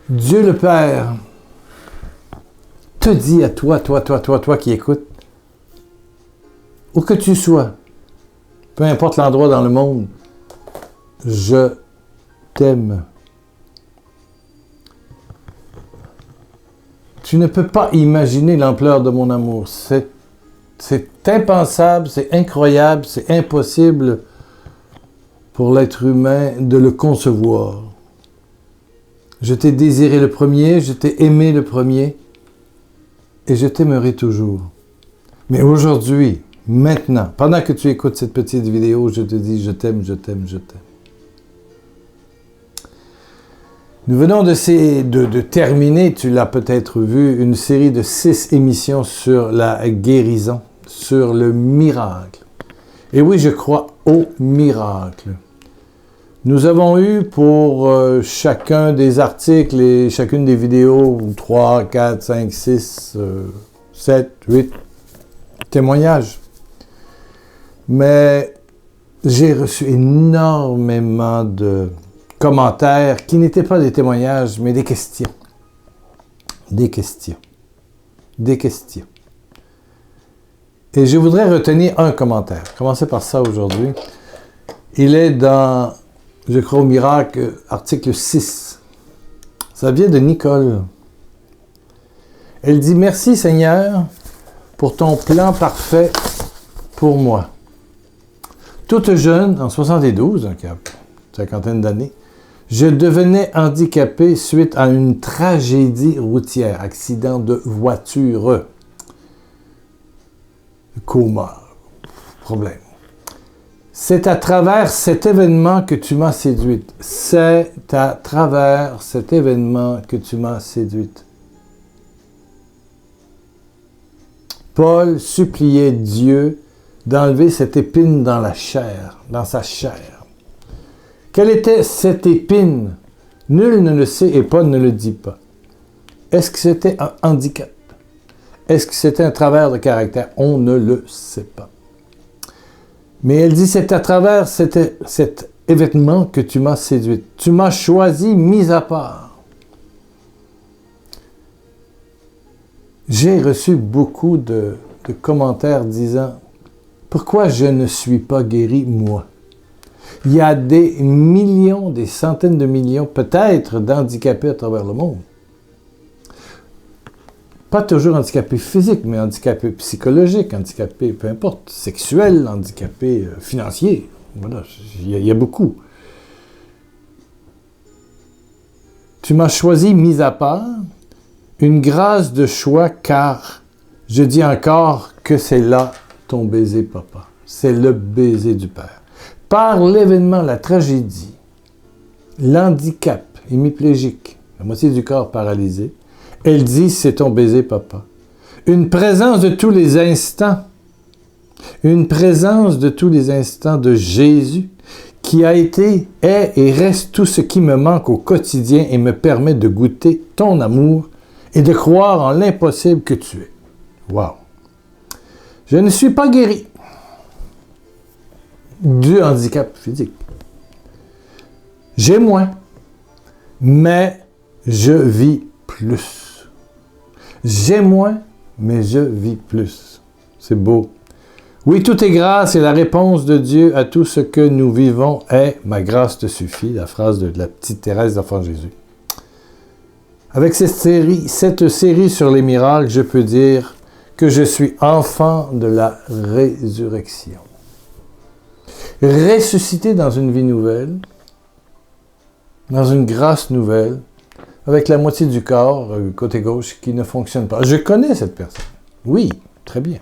Dieu le Père te dit à toi qui écoutes, où que tu sois, peu importe l'endroit dans le monde, je t'aime. Tu ne peux pas imaginer l'ampleur de mon amour. C'est impensable, c'est incroyable, c'est impossible pour l'être humain de le concevoir. Je t'ai désiré le premier, je t'ai aimé le premier, et je t'aimerai toujours. Mais aujourd'hui, maintenant, pendant que tu écoutes cette petite vidéo, je te dis je t'aime, je t'aime, je t'aime. Nous venons de terminer, tu l'as peut-être vu, une série de 6 émissions sur la guérison, sur le miracle. Et oui, je crois au miracle. Nous avons eu pour chacun des articles et chacune des vidéos 3, 4, 5, 6, 7, 8 témoignages. Mais j'ai reçu énormément de commentaires qui n'étaient pas des témoignages, mais des questions. Des questions. Des questions. Et je voudrais retenir un commentaire. Commencer par ça aujourd'hui. Il est dans, je crois au miracle, article 6. Ça vient de Nicole. Elle dit « Merci Seigneur pour ton plan parfait pour moi. Toute jeune, en 72, donc il y a une cinquantaine d'années, je devenais handicapé suite à une tragédie routière, accident de voiture, coma, problème. C'est à travers cet événement que tu m'as séduite. C'est à travers cet événement que tu m'as séduite. » Paul suppliait Dieu d'enlever cette épine dans la chair, dans sa chair. Quelle était cette épine? Nul ne le sait et Paul ne le dit pas. Est-ce que c'était un handicap? Est-ce que c'était un travers de caractère? On ne le sait pas. Mais elle dit, c'est à travers cet événement que tu m'as séduite. Tu m'as choisi, mis à part. J'ai reçu beaucoup de commentaires disant, pourquoi je ne suis pas guéri, moi? Il y a des millions, des centaines de millions, peut-être, d'handicapés à travers le monde. Pas toujours handicapés physiques, mais handicapés psychologiques, handicapés, peu importe, sexuels, handicapés financiers. Voilà, il y a beaucoup. Tu m'as choisi, mis à part, une grâce de choix, car je dis encore que c'est là ton baiser, papa. C'est le baiser du Père. Par l'événement, la tragédie, l'handicap hémiplégique, la moitié du corps paralysé, elle dit, c'est ton baiser, papa. Une présence de tous les instants, une présence de tous les instants de Jésus, qui a été, est et reste tout ce qui me manque au quotidien et me permet de goûter ton amour et de croire en l'impossible que tu es. Wow! Je ne suis pas guéri du handicap physique. J'ai moins, mais je vis plus. J'ai moins, mais je vis plus. C'est beau. Oui, tout est grâce et la réponse de Dieu à tout ce que nous vivons est « Ma grâce te suffit », la phrase de la petite Thérèse d'Enfant Jésus. Avec cette série sur les miracles, je peux dire que je suis enfant de la résurrection. Ressuscité dans une vie nouvelle, dans une grâce nouvelle, avec la moitié du corps, côté gauche, qui ne fonctionne pas. Je connais cette personne. Oui, très bien.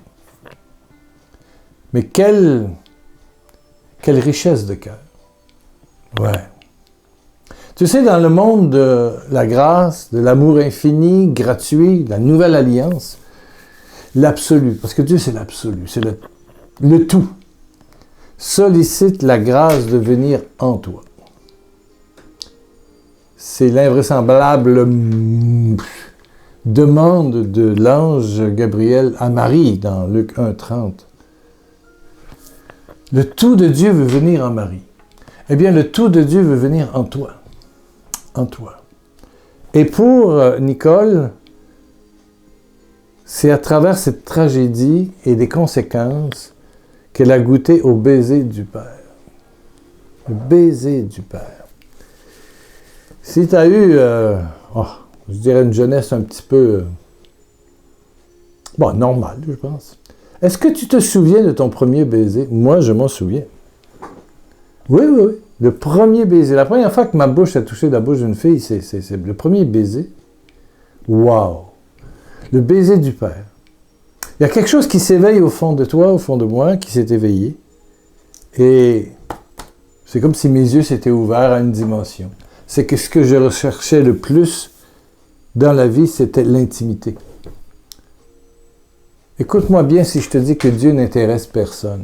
Mais quelle richesse de cœur. Ouais. Tu sais, dans le monde de la grâce, de l'amour infini, gratuit, de la nouvelle alliance, l'absolu, parce que Dieu c'est l'absolu, c'est le tout, sollicite la grâce de venir en toi. C'est l'invraisemblable demande de l'ange Gabriel à Marie dans Luc 1,30. Le tout de Dieu veut venir en Marie. Eh bien, le tout de Dieu veut venir en toi. En toi. Et pour Nicole, c'est à travers cette tragédie et des conséquences qu'elle a goûté au baiser du Père. Le baiser du Père. Si tu as eu, je dirais une jeunesse un petit peu, normale, je pense. Est-ce que tu te souviens de ton premier baiser? Moi, je m'en souviens. Oui. Le premier baiser. La première fois que ma bouche a touché la bouche d'une fille, c'est le premier baiser. Wow! Le baiser du Père. Il y a quelque chose qui s'éveille au fond de toi, au fond de moi, qui s'est éveillé. Et c'est comme si mes yeux s'étaient ouverts à une dimension. C'est que ce que je recherchais le plus dans la vie, c'était l'intimité. Écoute-moi bien si je te dis que Dieu n'intéresse personne.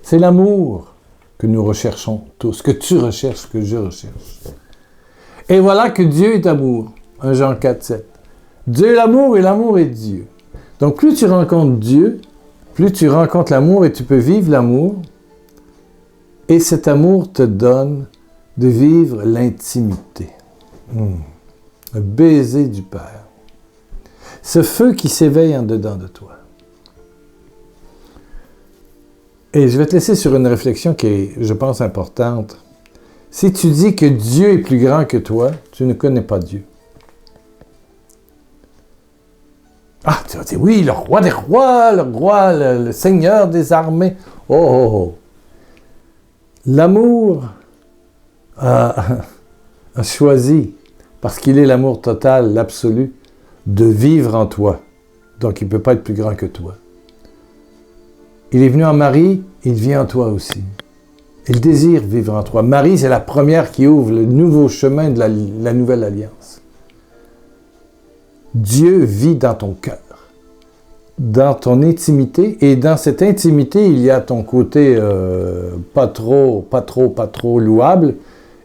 C'est l'amour que nous recherchons tous, que tu recherches, que je recherche. Et voilà que Dieu est amour. 1 Jean 4, 7. Dieu est l'amour et l'amour est Dieu. Donc plus tu rencontres Dieu, plus tu rencontres l'amour et tu peux vivre l'amour. Et cet amour te donne de vivre l'intimité. Le baiser du Père. Ce feu qui s'éveille en dedans de toi. Et je vais te laisser sur une réflexion qui est, je pense, importante. Si tu dis que Dieu est plus grand que toi, tu ne connais pas Dieu. Ah, tu vas dire, oui, le roi des rois, le Seigneur des armées. Oh. L'amour a choisi, parce qu'il est l'amour total, l'absolu, de vivre en toi. Donc, il ne peut pas être plus grand que toi. Il est venu en Marie, il vient en toi aussi. Il désire vivre en toi. Marie, c'est la première qui ouvre le nouveau chemin de la nouvelle alliance. Dieu vit dans ton cœur, dans ton intimité, et dans cette intimité, il y a ton côté pas trop louable,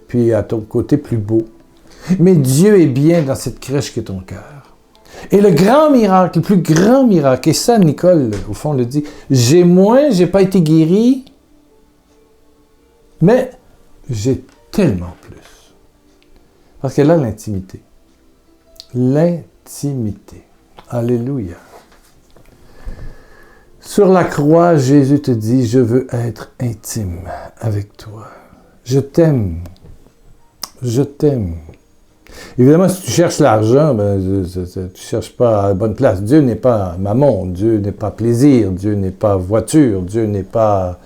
puis il y a ton côté plus beau. Mais Dieu est bien dans cette crèche qui est ton cœur. Et le grand miracle, le plus grand miracle, et ça, Nicole, au fond, le dit, j'ai pas été guéri, mais j'ai tellement plus. Parce qu'elle a l'intimité. L'intimité. Alléluia. Sur la croix, Jésus te dit, je veux être intime avec toi. Je t'aime. Je t'aime. Évidemment, si tu cherches l'argent, tu ne cherches pas à la bonne place. Dieu n'est pas mammon, Dieu n'est pas plaisir, Dieu n'est pas voiture, Dieu n'est pas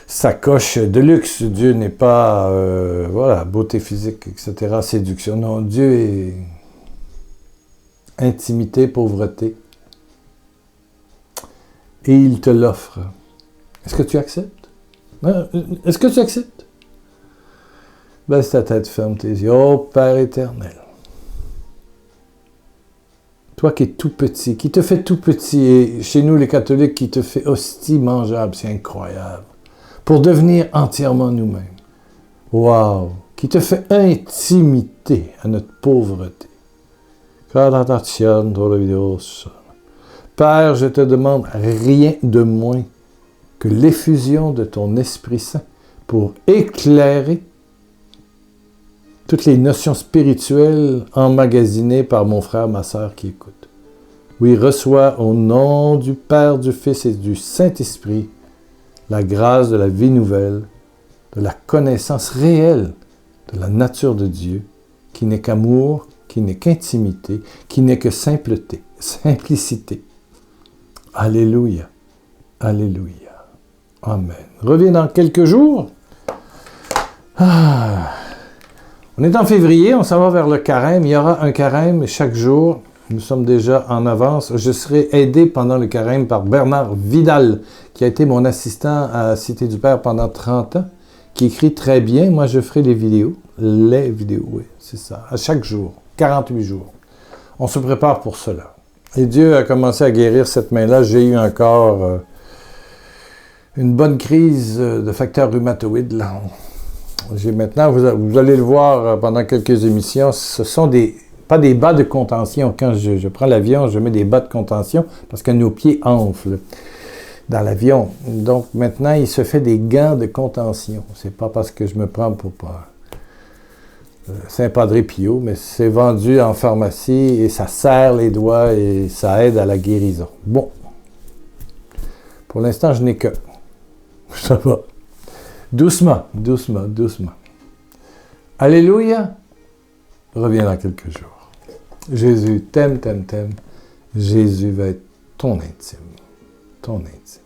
sacoche de luxe, Dieu n'est pas, beauté physique, etc., séduction. Non, Dieu est intimité, pauvreté. Et il te l'offre. Est-ce que tu acceptes? Est-ce que tu acceptes? Baisse ta tête, ferme tes yeux. Oh, Père éternel. Toi qui es tout petit, qui te fait tout petit, et chez nous les catholiques, qui te fait hostie mangeable, c'est incroyable. Pour devenir entièrement nous-mêmes. Wow! Qui te fait intimité à notre pauvreté. Père, je te demande rien de moins que l'effusion de ton Esprit Saint pour éclairer toutes les notions spirituelles emmagasinées par mon frère, ma sœur qui écoute. Oui, reçois au nom du Père, du Fils et du Saint-Esprit la grâce de la vie nouvelle, de la connaissance réelle de la nature de Dieu, qui n'est qu'amour, qui n'est qu'intimité, qui n'est que simplicité. Alléluia. Alléluia. Amen. Reviens dans quelques jours. On est en février, on s'en va vers le carême. Il y aura un carême chaque jour. Nous sommes déjà en avance. Je serai aidé pendant le carême par Bernard Vidal, qui a été mon assistant à Cité du Père pendant 30 ans, qui écrit très bien. Moi, je ferai les vidéos. Les vidéos, oui, c'est ça. À chaque jour, 48 jours. On se prépare pour cela. Et Dieu a commencé à guérir cette main-là. J'ai eu encore une bonne crise de facteur rhumatoïde, là. J'ai maintenant, vous allez le voir pendant quelques émissions, ce sont pas des bas de contention. Quand je prends l'avion, je mets des bas de contention parce que nos pieds enflent dans l'avion. Donc maintenant, il se fait des gants de contention. C'est pas parce que je me prends pour pas Saint-Padre Pio, mais c'est vendu en pharmacie et ça serre les doigts et ça aide à la guérison. Bon. Pour l'instant, je n'ai que. Ça va. Doucement, doucement, doucement. Alléluia. Reviens dans quelques jours. Jésus t'aime, t'aime, t'aime. Jésus va être ton intime. Ton intime.